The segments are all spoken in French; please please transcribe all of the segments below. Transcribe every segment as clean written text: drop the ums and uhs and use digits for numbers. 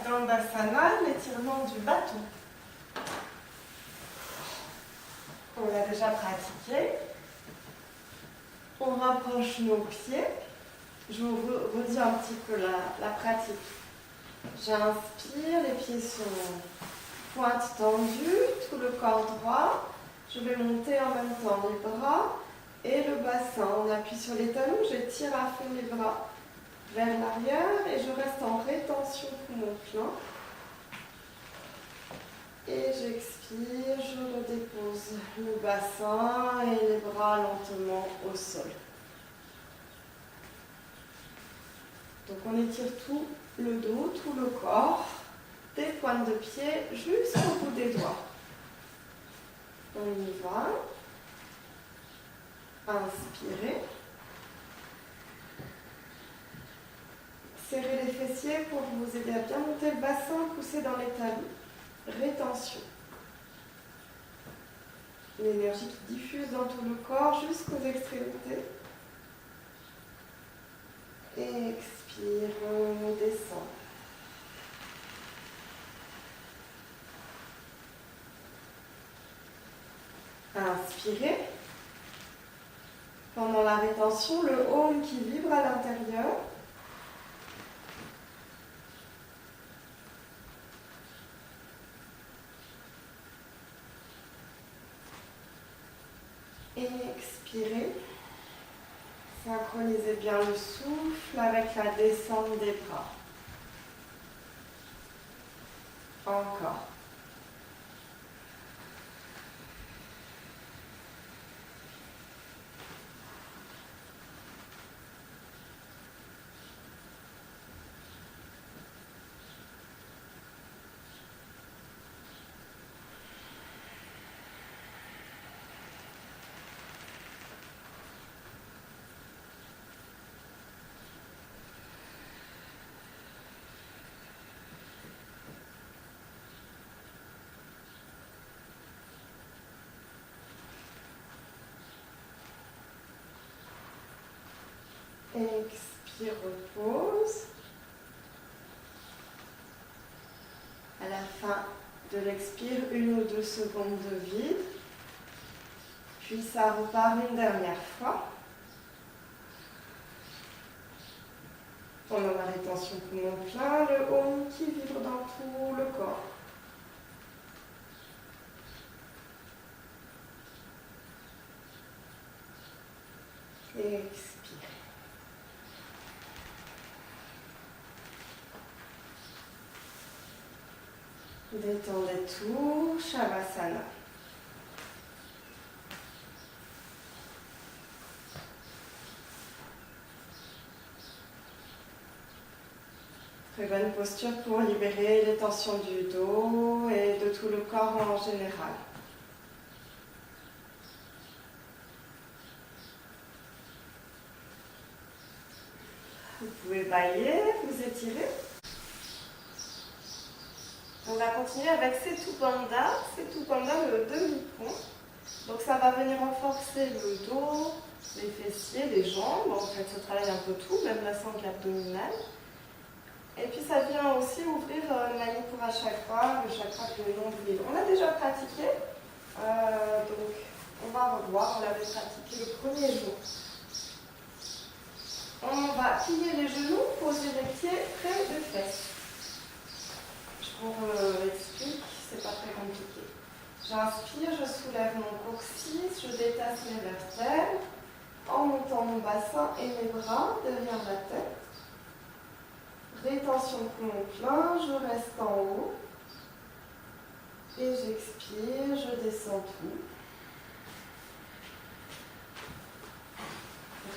Dandasana, l'étirement du bâton. On l'a déjà pratiqué. On rapproche nos pieds. Je vous redis un petit peu la pratique. J'inspire, les pieds sont pointe tendue, tout le corps droit. Je vais monter en même temps les bras et le bassin. On appuie sur les talons, j'étire à fond les bras vers l'arrière et je reste en rétention poumon plein. Et j'expire, je redépose le bassin et les bras lentement au sol. Donc on étire tout le dos, tout le corps, des pointes de pied jusqu'au bout des doigts. On y va. Inspirez. Serrez les fessiers pour vous aider à bien monter le bassin, pousser dans les talons. Rétention. L'énergie qui diffuse dans tout le corps jusqu'aux extrémités. Expire, on descend. Inspirez. Pendant la rétention, le home qui vibre à l'intérieur. Expirez. Synchronisez bien le souffle avec la descente des bras. Encore. Expire, repose. À la fin de l'expire, 1 ou 2 secondes de vide. Puis ça repart une dernière fois. Pendant la rétention poumon plein, le home qui vibre dans tout le corps. Expire. Détendez tout, Shavasana. Très bonne posture pour libérer les tensions du dos et de tout le corps en général. Vous pouvez bailler, vous étirer. On va continuer avec Setu Bandha. Setu Bandha, le demi-pont. Donc ça va venir renforcer le dos, les fessiers, les jambes. En fait, ça travaille un peu tout, même la sangle abdominale. Et puis ça vient aussi ouvrir Manipura chakra, le chakra du nombril. On a déjà pratiqué, donc on va revoir. On l'avait pratiqué le premier jour. On va plier les genoux, poser les pieds près des fesses. Je vous explique, c'est pas très compliqué. J'inspire, je soulève mon coccyx, je détache mes vertèbres en montant mon bassin et mes bras derrière la tête. Rétention poumon plein, je reste en haut. Et j'expire, je descends tout.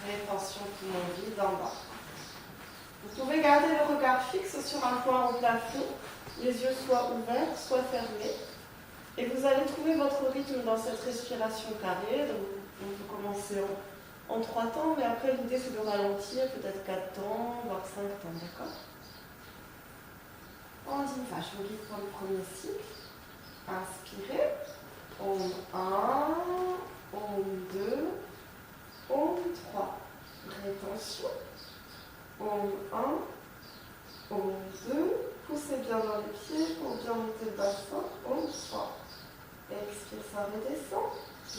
Rétention poumon vide en bas. Vous pouvez garder le regard fixe sur un point au plafond, les yeux soit ouverts, soit fermés. Et vous allez trouver votre rythme dans cette respiration carrée. Donc, on peut commencer en 3 temps, mais après l'idée c'est de ralentir, peut-être 4 temps, voire 5 temps, d'accord? On y va, je vous guide pour le premier cycle. Inspirez. Om 1, Om 2, Om 3. Rétention. Om 1, Om 2. Poussez bien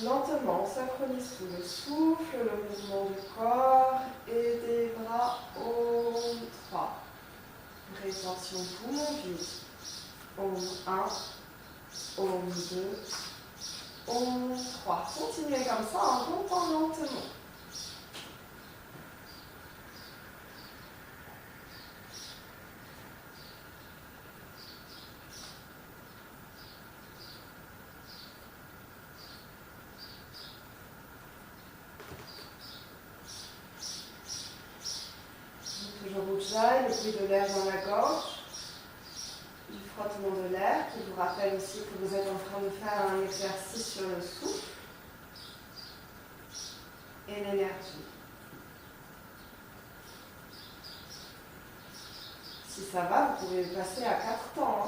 lentement, on synchronise tout. Le souffle, le mouvement du corps et des bras. Om 3. Rétention poumon vide. Om 1. Om 2. Om 3. Continuez comme ça en comptant lentement. Toujours Ujjayi, le bruit de l'air dans la gorge, du frottement de l'air qui vous rappelle aussi que vous êtes en train de faire un exercice sur le souffle et l'énergie. Si ça va, vous pouvez passer à 4 temps.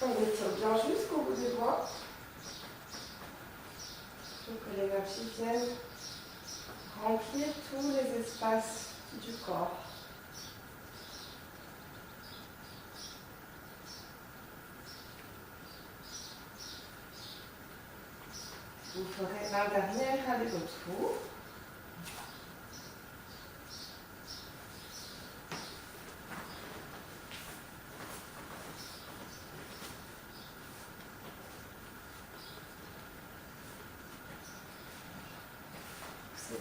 On étire bien jusqu'au bout des doigts pour que l'énergie vienne remplir tous les espaces du corps. Vous ferez un dernier aller-retour.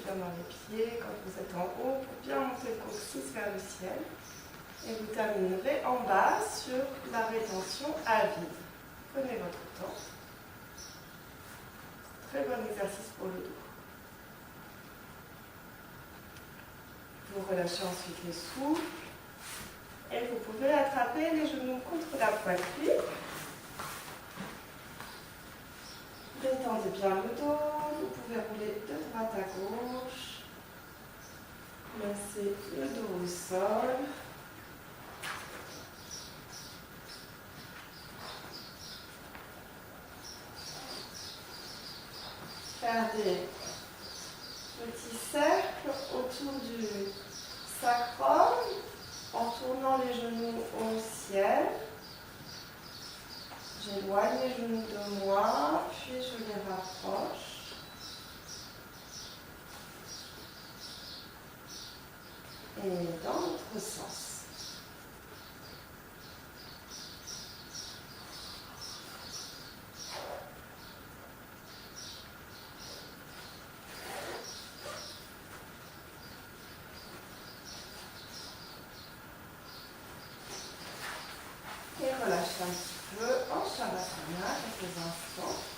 Bien dans les pieds quand vous êtes en haut pour bien monter le coccyx vers le ciel. Et vous terminerez en bas sur la rétention à vide. Prenez votre temps. Très bon exercice pour le dos. Vous relâchez ensuite les souffles. Et vous pouvez attraper les genoux contre la poitrine. Détendez bien le dos. Vous pouvez rouler de droite à gauche. Laissez le dos au sol. Faire des petits cercles autour du sacrum en tournant les genoux au ciel. J'éloigne les genoux de moi, puis je les rapproche. Et dans l'autre sens. Et relâchez un petit peu en Shavasana quelques instants.